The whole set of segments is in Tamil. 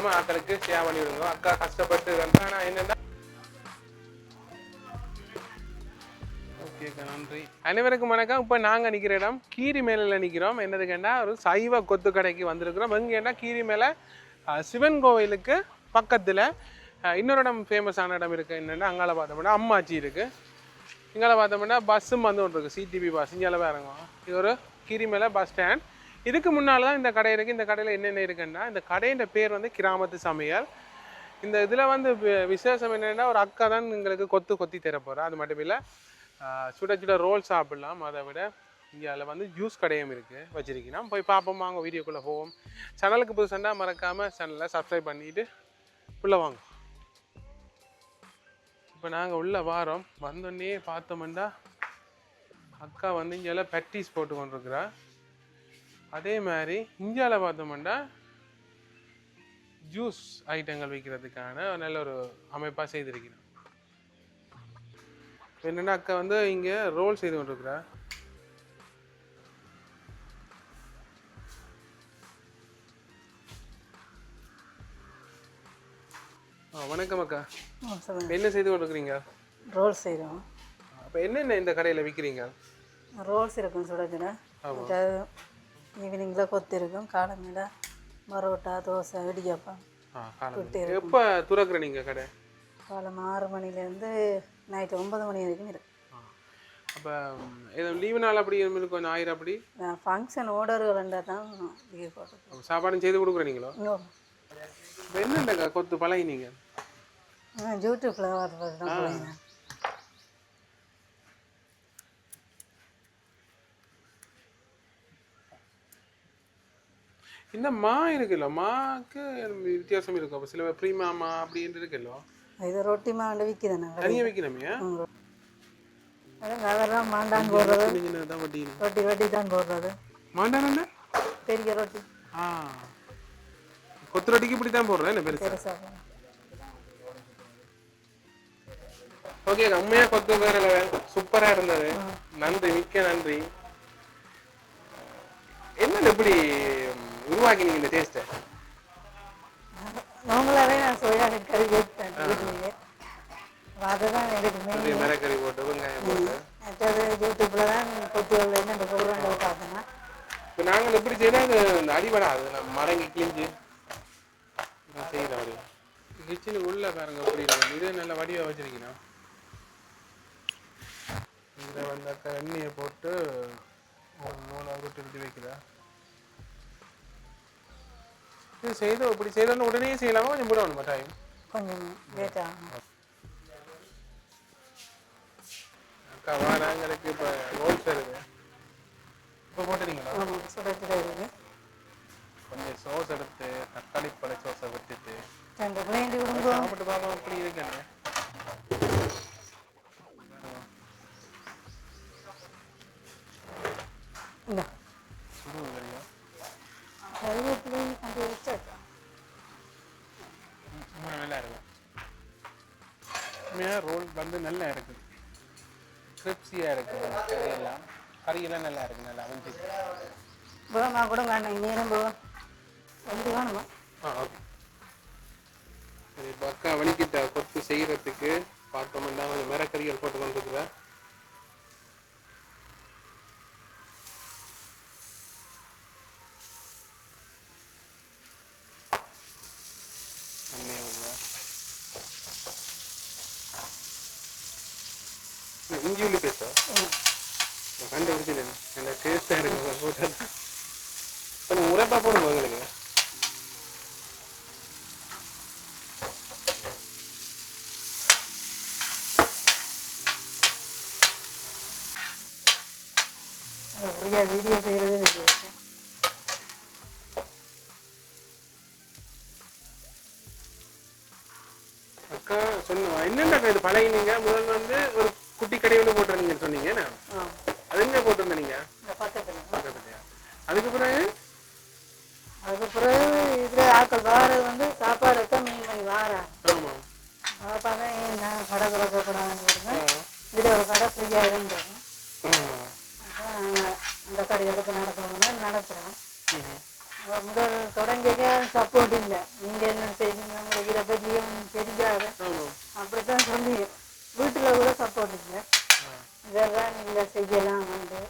மறக்காமல் ஆக்களுக்கு ஷேர் பண்ணி விடுங்க. அக்கா கஷ்டப்பட்டு ஆனால் என்னென்னா ஓகேக்கா நன்றி. அனைவருக்கும் வணக்கம். இப்போ நாங்கள் நிற்கிற இடம் கீரி மேலில் நிற்கிறோம். என்னதுக்குன்னா ஒரு சைவ கொத்து கடைக்கு வந்திருக்கிறோம். எங்கன்னா கீரி மேலே சிவன் கோவிலுக்கு பக்கத்தில் இன்னொரு இடம் ஃபேமஸான இடம் இருக்குது. என்னென்னா அங்கால பார்த்தோம்னா அம்மாச்சி இருக்குது. இங்கால பார்த்தோம்னா பஸ்ஸும் வந்து ஒன்று இருக்குது, சிடிபி பஸ். இங்கே இறங்கும். இது ஒரு கீரி மேலே பஸ் ஸ்டாண்ட். இதுக்கு முன்னால் தான் இந்த கடை இருக்குது. இந்த கடையில் என்னென்ன இருக்குன்னா இந்த கடையின் பேர் வந்து கிராமத்து சமையல். இந்த இதில் வந்து விசேஷம் என்னென்னா ஒரு அக்கா தான் எங்களுக்கு கொத்தி தர போகிறா. அது மட்டும் இல்லை சுட சுட ரோல் சாப்பிடலாம். அதை விட இங்கே அதில் வந்து ஜூஸ் கடையும் இருக்குது வச்சுருக்கீங்கன்னா போய் பார்ப்போம். வாங்க வீடியோக்குள்ளே போவோம். சேனலுக்கு புதுசாக மறக்காமல் சேனலை சப்ஸ்கிரைப் பண்ணிவிட்டு உள்ளே வாங்க. இப்போ நாங்கள் உள்ளே வாரோம். வந்தோடனே பார்த்தோம்னா அக்கா வந்து இங்கே பேட்டிஸ் போட்டு கொண்டிருக்கிறா. அதே மாதிரி இந்தியாவில் பார்த்தோம்னா ஜூஸ் ஐட்டங்கள் விற்கிறதுக்கான நல்ல ஒரு அமைப்பாக செய்திருக்கிறோம். என்னென்னா அக்கா வந்து இங்கே ரோல் செய்து கொண்டிருக்கிறா. வணக்கம் அக்கா. என்ன செய்து கொண்டிருக்கிறீங்க? ரோல் செய்கிறோம். அப்போ என்னென்ன இந்த கடையில் விற்கிறீங்க? ரோல்ஸ் இருக்கும் சுட சுட. ஈவினிங்கில் கொத்து இருக்கும். காலமையில் பரோட்டா, தோசை, இடியாப்பம். எப்போ துறக்குற நீங்கள் கடை? காலம் 6 மணிலேருந்து நைட்டு 9 மணி வரைக்கும் இருக்கு. அப்போ எதுவும் லீவு நாள் அப்படி இருக்கும், ஞாயிறு அப்படி ஃபங்க்ஷன் ஆர்டர்கள் இருந்தால் தான் லீவ் போட்டு சாப்பாடும் செய்து கொடுக்குறீங்களோ? என்னண்டக்கா கொத்து பழகினீங்க? யூடியூப்பில் தான். இந்த மா இருக்குல்ல, மாக்கு வித்தியாசம் இருக்கும். அப்போ சில ப்ரீமா மா அப்படின்னு இருக்குல்ல. இது ரொட்டி மாண்டு விற்கிதானே தனியாக விற்கணுமே. அதெல்லாம் மாண்டான் போடுறது. ரொட்டி ரொட்டி தான் போடுறது. மாண்டான பெரிய ரொட்டி. கொத்து ரொட்டிக்கு இப்படி தான் போடுறேன். என்ன பெருசா? ஓகே, உண்மையாக கொத்து வேற சூப்பராக இருந்தது. நன்றி, மிக்க நன்றி. என்ன எப்படி உருவாக்கினீங்க இந்த டேஸ்ட்டை? நார்மலாகவே நான் சோயா கறி வைப்பேன். அதுதான் எனக்கு மெயின். மிளகறி போட்டு வெங்காயம் போட்டு மற்றது யூடியூப்பில் தான் கொத்துகள் என்னென்ன போடுறாங்க பார்த்தோன்னா. இப்போ நாங்கள் எப்படி செய்யணும், அது இந்த அடிபடாது. நம்ம மடங்கி கிழிஞ்சு செய்யற வடி. கிச்சனுக்கு உள்ள பாருங்க எப்படி இருக்கு. இதே நல்ல வடிவாக வச்சிருக்கீங்கன்னா இதில் வந்தாக்கா எண்ணெயை போட்டு ஒரு நூலை ரொட்டி வைக்கிறா. இது செய்து இப்படி செய்தோன்னு உடனே செய்யலாமா, கொஞ்சம் போடணுமா டைம்? கொஞ்சம் லேட் ஆகும். அக்கா நாங்களுக்கு இப்போ ரோல்ஸ் இருக்குது. இப்போ போட்டுறீங்களா? சுடச்சுட இருக்குது. கொஞ்சம் சோஸ் எடுத்து தக்காளி பழ சோஸை விட்டுட்டு விடுங்க. சாப்பிட்டு பார்ப்போம் அப்படி இருக்குன்னு. நல்லா இருக்கும். ரோல் வந்து நல்லா இருக்குது, கிரிப்ஸியாக இருக்குது. கறியெல்லாம் நல்லா இருக்குது. நல்லா வந்து போமா கூட வேண்டாம். நேரம் போவோம். வந்து வேணுமா? ஓகே. சரி, இப்போ அக்கா வலிக்கிட்ட கொத்து செய்கிறதுக்கு பார்த்தோம்னா கொஞ்சம் மிளகறிகள் போட்டு கொண்டுருக்குறேன். இஞ்சி உள்ளி பேசா கண்டுபிடிச்சது நல்லா டேஸ்டாக இருக்கு. போட்டு கொஞ்சம் உரைப்பா போடுங்க உங்களுக்கு. வீடியோ செய்கிறது அக்கா சொன்ன என்னென்ன இது பழகினீங்க? முதல்ல வந்து ஒரு குட்டி கடை ஒன்று போட்டுருந்தீங்கன்னு சொன்னீங்க. அது என்ன போட்டிருந்தேன் நீங்க? அதுக்கு பிறகு இதுல ஆட்கள் வாரது வந்து சாப்பாடு தான் மீன் பண்ணி வாரா. ஆமா, பார்த்தா ஏன் கடை கூடாதுன்னு இதுல ஒரு கடை ஃப்ரீயா இருந்தது. அந்த கடைகளுக்கு நடக்கணும்னா நடத்துறோம். முதல் தொடங்கிக்க சப்போர்ட் இல்லை. நீங்கள் செய்யுங்க உங்களுக்கு இதை பற்றியும் தெரியாது ஆமாம். அப்படித்தான் சொல்லி வீட்டில் கூட சப்போர்ட் இல்லை இதெல்லாம் நீங்கள் செய்யலாம் வந்து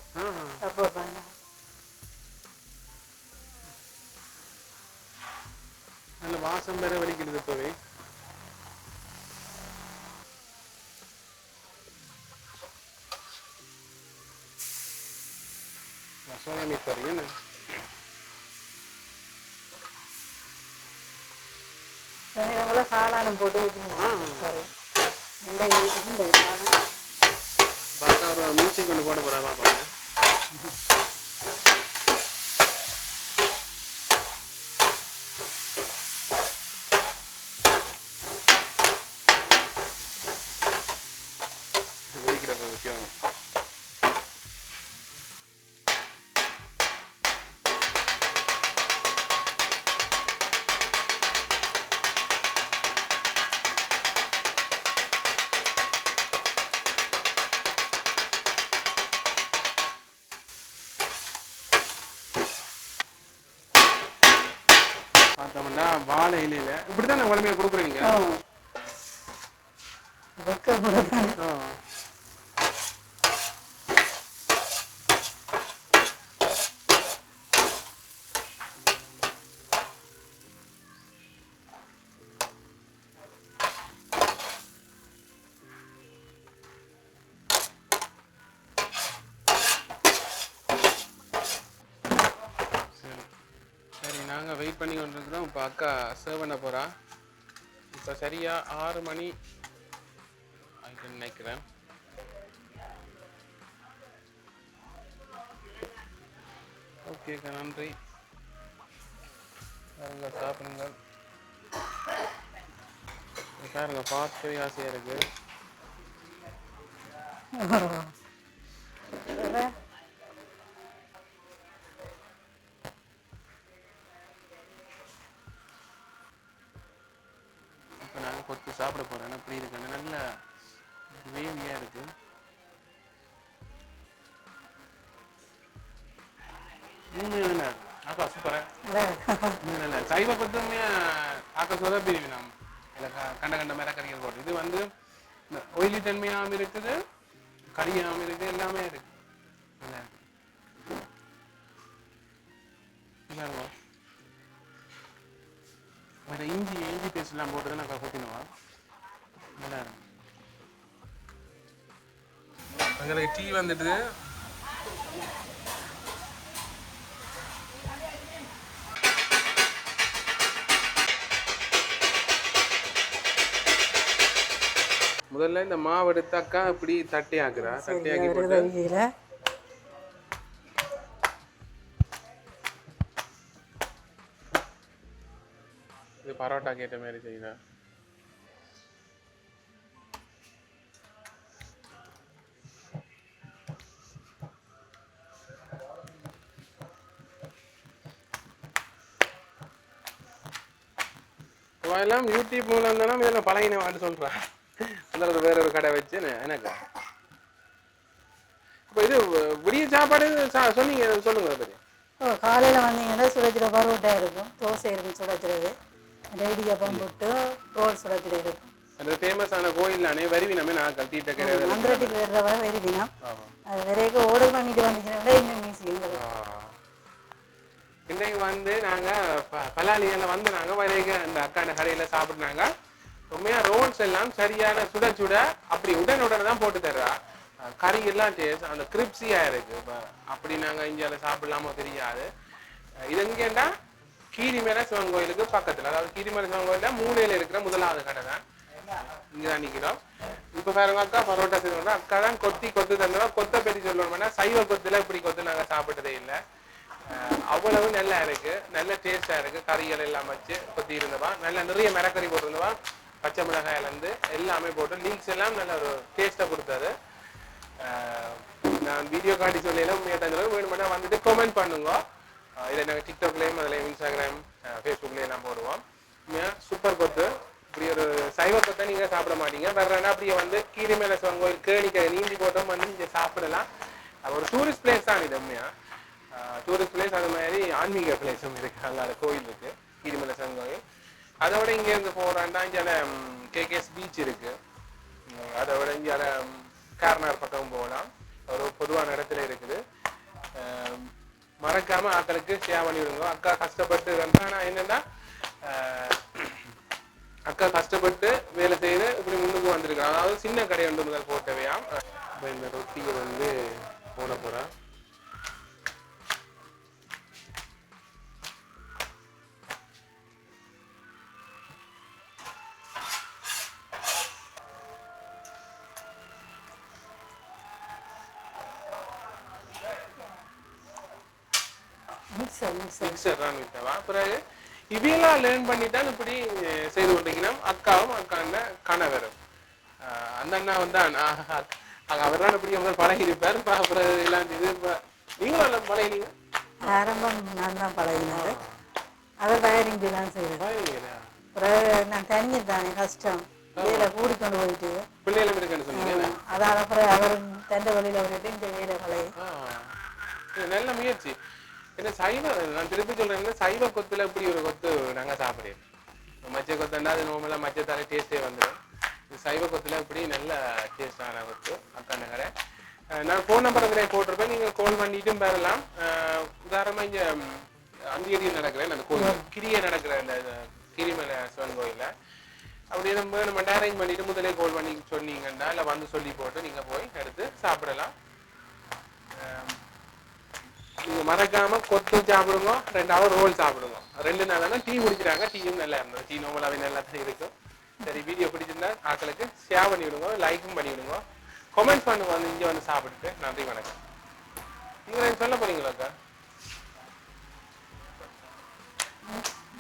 சப்போர்ட் பண்ணலாம் நல்ல வாசம் வேற வலிக்கிறது இப்போவே. சோயா மீட் கறி என்ன கூட காளானம் போட்டு சரி இந்த காளான் பார்த்தா ஒரு மியூசிக் ஒன்று போட போகிறா பாப்பாங்க. பார்த்தோம்னா வாழை இலையில இப்படிதான் குழம்பையை கொடுக்குறீங்க. சரி நாங்கள் வெயிட் பண்ணி கொண்டிருக்கிறோம். இப்போ அக்கா சர்வ் பண்ண போகிறா. இப்போ சரியாக 6 மணி ஆகிட்டு நினைக்கிறேன். ஓகேக்கா நன்றி. பாருங்க சாப்பிடுங்க. பாருங்க பார்க்கவே ஆசையாக இருக்குது. இப்போ நாங்கள் கொத்து சாப்பிட போகிறோம். எப்படி இருக்குன்னு நல்ல கிரேவியாக இருக்குது. உண்மையான அக்கா சூப்பராக நல்ல சைவ கொத்துமே அக்கா சொல்ல பிரிவு நாம் இல்லை கண்ட கண்ட மேலே கறிகள் போட்டு இது வந்து ஒயிலி தன்மையாகவும் இருக்குது கறியாகவும் இருக்குது எல்லாமே இருக்குது. நல்லா இருக்கு. வேறு இஞ்சி பேஸ்ட்லாம் போட்டு தான் நான் கொத்தினுவா. நல்லா இருக்கும். எங்களுக்கு டீ வந்துட்டு முதல்ல இந்த மாவு எடுத்தாக்கா இப்படி தட்டி ஆக்குறா. தட்டி ஆக்கி போட்டு இது பரோட்டா கேட்ட மாதிரி செய்யுறா. எல்லாம் யூடியூப் மூலம் தானே இதெல்லாம் பழகினவான்னு சொல்றான். வேற ஒரு கடை வச்சு எனக்கு இப்போ இது விடிய சாப்பாடு சொன்னீங்க சொல்லுங்க. பற்றி காலையில் வந்தீங்கன்னா சுடச்சுட பரோட்டா இருக்கும், தோசை இருக்கும் சுடச்சுறது, இடியாப்பம் போட்டு ரோல் சுடச்சுட இருக்கும். அது ஃபேமஸான கோயில் தானே வருவினமே நான் கட்டிட்ட கிடையாது. மந்திரத்துக்கு வர்றவரை வருவினம் அது வரைக்கும் ஆர்டர் பண்ணிட்டு வந்துச்சுன்னா இன்னும் மியூசியம். இன்றைக்கு வந்து நாங்கள் பலாலியில் வந்து நாங்கள் வரைக்கும் அந்த அக்காண்ட கடையில் சாப்பிட்னாங்க. உண்மையாக ரோல்ஸ் எல்லாம் சரியான சுட சுட அப்படி உடனுடன் தான் போட்டு தர்றா. கறி எல்லாம் டேஸ்ட் அந்த கிரிப்ஸியாக இருக்குது. இப்போ அப்படி நாங்கள் இந்தியாவில் சாப்பிடலாமோ தெரியாது. இது எங்கேண்டா கீரிமேல சிவன் கோயிலுக்கு பக்கத்தில், அதாவது கீரிமேல சிவன் கோயிலில் மூலையில் இருக்கிற முதலாவது கடை தான். இங்கே தான் நிற்கிறோம். இப்போ பாருங்க அக்கா பரோட்டா செய்யணும்னா அக்கா தான் கொத்து தந்தோம். கொத்தை பற்றி சொல்லணும்னா சைவ கொத்தில் இப்படி கொத்து நாங்கள் சாப்பிட்டதே இல்லை. அவ்வளவு நல்லா இருக்கு, நல்ல டேஸ்டா இருக்கு. கறிகள் எல்லாம் வச்சு கொத்தி இருந்தவா, நல்ல நிறைய மிளகறி போட்டிருந்தவா, பச்சை மிளகாயிலேருந்து எல்லாமே போட்டு லீக்ஸ் எல்லாம் நல்ல ஒரு டேஸ்டா கொடுத்தாரு. நான் வீடியோ காட்டி சொல்லலாம் உண்மையாக வேணுமென்னா வந்துட்டு கமெண்ட் பண்ணுங்க. இதை நாங்கள் டிக்டாக்லேயும் அதில் இன்ஸ்டாகிராம் ஃபேஸ்புக்லேயும் எல்லாம் போடுவோம். உண்மையாக சூப்பர் கொத்து. இப்படி ஒரு சைவ கொத்தை நீங்கள் சாப்பிட மாட்டீங்க. வேறனா அப்படியே வந்து கீரிமேல சிவன் கோயில் கேணிக்கை நீந்தி போட்டோம் வந்து நீங்கள் சாப்பிடலாம். ஒரு டூரிஸ்ட் பிளேஸ் தான் இது. உண்மையாக டூரிஸ்ட் பிளேஸ் அது மாதிரி ஆன்மீக பிளேஸும் இருக்குது. அல்லாத கோயில் இருக்குது கீரிமலை சிவன் கோயில். அதோட இங்கேருந்து போகிறாண்டா இங்கே கேகேஎஸ் பீச் இருக்குது. அதை விட இங்கே கார்னார் பக்கம் போகலாம். ஒரு பொதுவான இடத்துல இருக்குது. மறக்காமல் ஆக்களுக்கு ஷேர் பண்ணி விடுங்க. அக்கா கஷ்டப்பட்டு ஆனால் என்னென்னா அக்கா கஷ்டப்பட்டு வேலை செய்து இப்படி முன்னுக்கு வந்திருக்காங்க. அதாவது சின்ன கடை ஒன்று முதல் போட்டவையாம். இப்போ இந்த ரொட்டியை வந்து போட போகிறேன். மிக்சர் தான் விட்டவா. பிறகு இவையெல்லாம் லேர்ன் பண்ணித்தான் இப்படி செய்து கொண்டிருக்கணும். அக்காவும் அக்காண்ட கணவரும் அந்த அண்ணா வந்து அவர் தான் இப்படி அவங்க பழகி இருப்பார். அப்புறம் எல்லாம் இது நீங்களும் எல்லாம் பழகினீங்க? ஆரம்பம் நான் தான் பழகினாரு. அவர் வயரிங் தான் செய்வார். பிறகு நான் தனியாக தானே கஷ்டம் வேலை கூடிக்கொண்டு போயிட்டு பிள்ளைகளும் இருக்குன்னு சொன்னீங்க. அதால் அப்புறம் அவர் தண்ட வழியில் விட்டுட்டு இந்த வேலை பழகி. நல்ல முயற்சி. ஏன்னா சைவ நான் திருப்பி சொல்றேன், சைவ கொத்துல இப்படி ஒரு கொத்து நாங்கள் சாப்பிடுறோம். மச்ச கொத்தண்டா அது நோமெல்லாம் மச்சத்தால டேஸ்டே வந்துடும். சைவ கொத்துல இப்படி நல்ல டேஸ்டான கொத்து அக்கா நகரை. நான் ஃபோன் நம்பர் வந்து போட்டிருப்பேன். நீங்கள் கால் பண்ணிட்டும் பெறலாம். உதாரணமாக இங்கே அந்தியடியில் நடக்கிறேன் அந்த கோயில் கிரியை நடக்கிற அந்த கிரிமலை சிவன் கோயிலில் அப்படி நம்ம அரேஞ்ச் பண்ணிட்டு முதலே கால் பண்ணி சொன்னீங்கன்னா இல்லை வந்து சொல்லி போட்டு நீங்கள் போய் எடுத்து சாப்பிடலாம். நீங்கள் மறக்காமல் கொத்து சாப்பிடுங்க, 2 ஹவர் ரோல் சாப்பிடுங்க. 2 நாள் டீ குடிக்கிறாங்க. டீயும் நல்லா இருந்தது. டீ நோமலாவே நல்லா தான் இருக்கும். சரி, வீடியோ பிடிச்சிருந்தா ஆக்களுக்கு ஷேர் பண்ணி விடுங்க, லைக்கும் பண்ணி விடுங்க, கமெண்ட் பண்ணுங்க. வந்து இங்கே வந்து சாப்பிட்டுட்டு நன்றி, வணக்கம். நீங்கள் சொல்ல போறீங்களாக்கா?